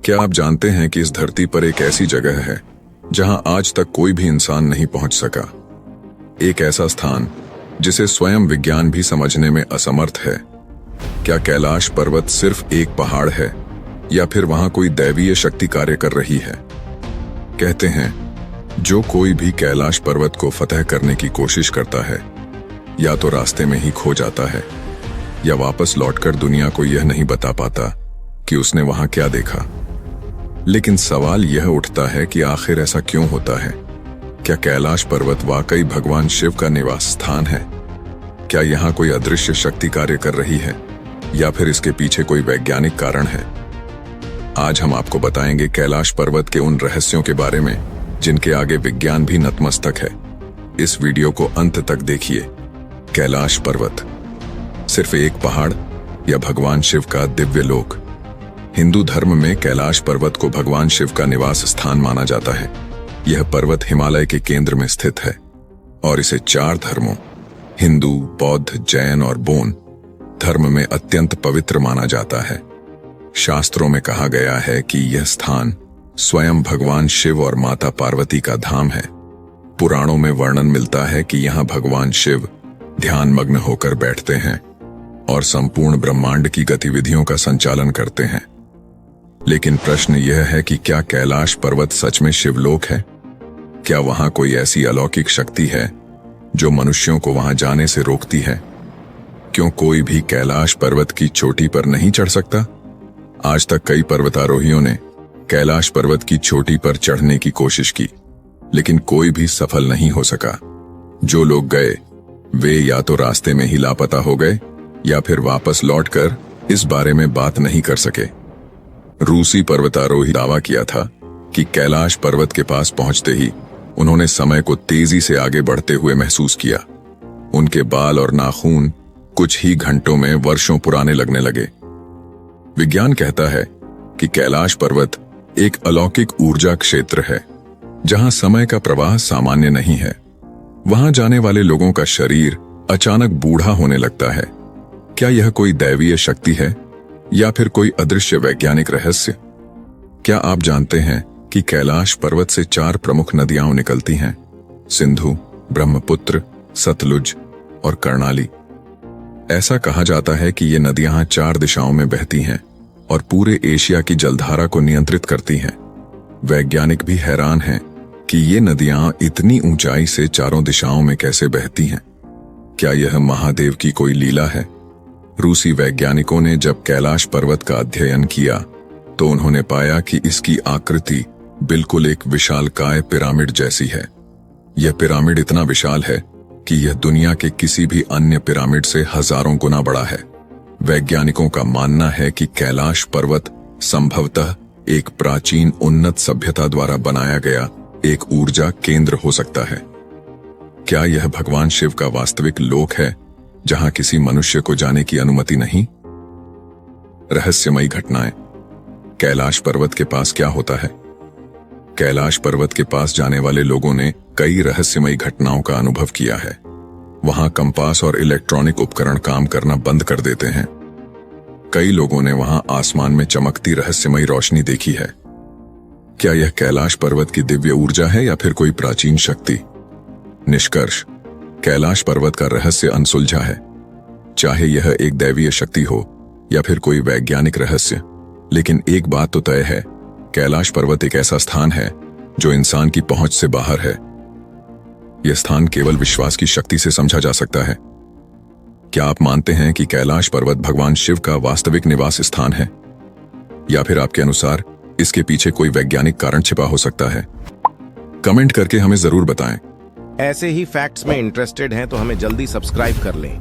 क्या आप जानते हैं कि इस धरती पर एक ऐसी जगह है जहां आज तक कोई भी इंसान नहीं पहुंच सका? एक ऐसा स्थान जिसे स्वयं विज्ञान भी समझने में असमर्थ है। क्या कैलाश पर्वत सिर्फ एक पहाड़ है या फिर वहां कोई दैवीय शक्ति कार्य कर रही है? कहते हैं जो कोई भी कैलाश पर्वत को फतह करने की कोशिश करता है या तो रास्ते में ही खो जाता है या वापस लौटकर दुनिया को यह नहीं बता पाता कि उसने वहां क्या देखा। लेकिन सवाल यह उठता है कि आखिर ऐसा क्यों होता है? क्या कैलाश पर्वत वाकई भगवान शिव का निवास स्थान है? क्या यहाँ कोई अदृश्य शक्ति कार्य कर रही है या फिर इसके पीछे कोई वैज्ञानिक कारण है? आज हम आपको बताएंगे कैलाश पर्वत के उन रहस्यों के बारे में जिनके आगे विज्ञान भी नतमस्तक है। इस वीडियो को अंत तक देखिए। कैलाश पर्वत सिर्फ एक पहाड़ या भगवान शिव का दिव्य लोक? हिंदू धर्म में कैलाश पर्वत को भगवान शिव का निवास स्थान माना जाता है। यह पर्वत हिमालय के केंद्र में स्थित है और इसे 4 धर्मों हिंदू, बौद्ध, जैन और बोन धर्म में अत्यंत पवित्र माना जाता है। शास्त्रों में कहा गया है कि यह स्थान स्वयं भगवान शिव और माता पार्वती का धाम है। पुराणों में वर्णन मिलता है कि यहाँ भगवान शिव ध्यान मग्न होकर बैठते हैं और संपूर्ण ब्रह्मांड की गतिविधियों का संचालन करते हैं। लेकिन प्रश्न यह है कि क्या कैलाश पर्वत सच में शिवलोक है? क्या वहां कोई ऐसी अलौकिक शक्ति है जो मनुष्यों को वहां जाने से रोकती है? क्यों कोई भी कैलाश पर्वत की चोटी पर नहीं चढ़ सकता? आज तक कई पर्वतारोहियों ने कैलाश पर्वत की चोटी पर चढ़ने की कोशिश की, लेकिन कोई भी सफल नहीं हो सका। जो लोग गए वे या तो रास्ते में ही लापता हो गए या फिर वापस लौटकर इस बारे में बात नहीं कर सके। रूसी पर्वतारोही दावा किया था कि कैलाश पर्वत के पास पहुंचते ही उन्होंने समय को तेजी से आगे बढ़ते हुए महसूस किया। उनके बाल और नाखून कुछ ही घंटों में वर्षों पुराने लगने लगे। विज्ञान कहता है कि कैलाश पर्वत एक अलौकिक ऊर्जा क्षेत्र है जहां समय का प्रवाह सामान्य नहीं है। वहां जाने वाले लोगों का शरीर अचानक बूढ़ा होने लगता है। क्या यह कोई दैवीय शक्ति है या फिर कोई अदृश्य वैज्ञानिक रहस्य? क्या आप जानते हैं कि कैलाश पर्वत से 4 प्रमुख नदियां निकलती हैं? सिंधु, ब्रह्मपुत्र, सतलुज और कर्णाली। ऐसा कहा जाता है कि ये नदियां 4 दिशाओं में बहती हैं और पूरे एशिया की जलधारा को नियंत्रित करती हैं। वैज्ञानिक भी हैरान हैं कि ये नदियां इतनी ऊंचाई से चारों दिशाओं में कैसे बहती हैं। क्या यह महादेव की कोई लीला है? रूसी वैज्ञानिकों ने जब कैलाश पर्वत का अध्ययन किया तो उन्होंने पाया कि इसकी आकृति बिल्कुल एक विशालकाय पिरामिड जैसी है। यह पिरामिड इतना विशाल है कि यह दुनिया के किसी भी अन्य पिरामिड से हजारों गुना बड़ा है। वैज्ञानिकों का मानना है कि कैलाश पर्वत संभवतः एक प्राचीन उन्नत सभ्यता द्वारा बनाया गया एक ऊर्जा केंद्र हो सकता है। क्या यह भगवान शिव का वास्तविक लोक है जहां किसी मनुष्य को जाने की अनुमति नहीं? रहस्यमयी घटनाएं। कैलाश पर्वत के पास क्या होता है? कैलाश पर्वत के पास जाने वाले लोगों ने कई रहस्यमयी घटनाओं का अनुभव किया है। वहां कंपास और इलेक्ट्रॉनिक उपकरण काम करना बंद कर देते हैं। कई लोगों ने वहां आसमान में चमकती रहस्यमयी रोशनी देखी है। क्या यह कैलाश पर्वत की दिव्य ऊर्जा है या फिर कोई प्राचीन शक्ति? निष्कर्ष, कैलाश पर्वत का रहस्य अनसुलझा है। चाहे यह एक दैवीय शक्ति हो या फिर कोई वैज्ञानिक रहस्य, लेकिन एक बात तो तय है, कैलाश पर्वत एक ऐसा स्थान है जो इंसान की पहुंच से बाहर है। यह स्थान केवल विश्वास की शक्ति से समझा जा सकता है। क्या आप मानते हैं कि कैलाश पर्वत भगवान शिव का वास्तविक निवास स्थान है या फिर आपके अनुसार इसके पीछे कोई वैज्ञानिक कारण छिपा हो सकता है? कमेंट करके हमें जरूर बताएं। ऐसे ही फैक्ट्स में इंटरेस्टेड हैं तो हमें जल्दी सब्सक्राइब कर लें।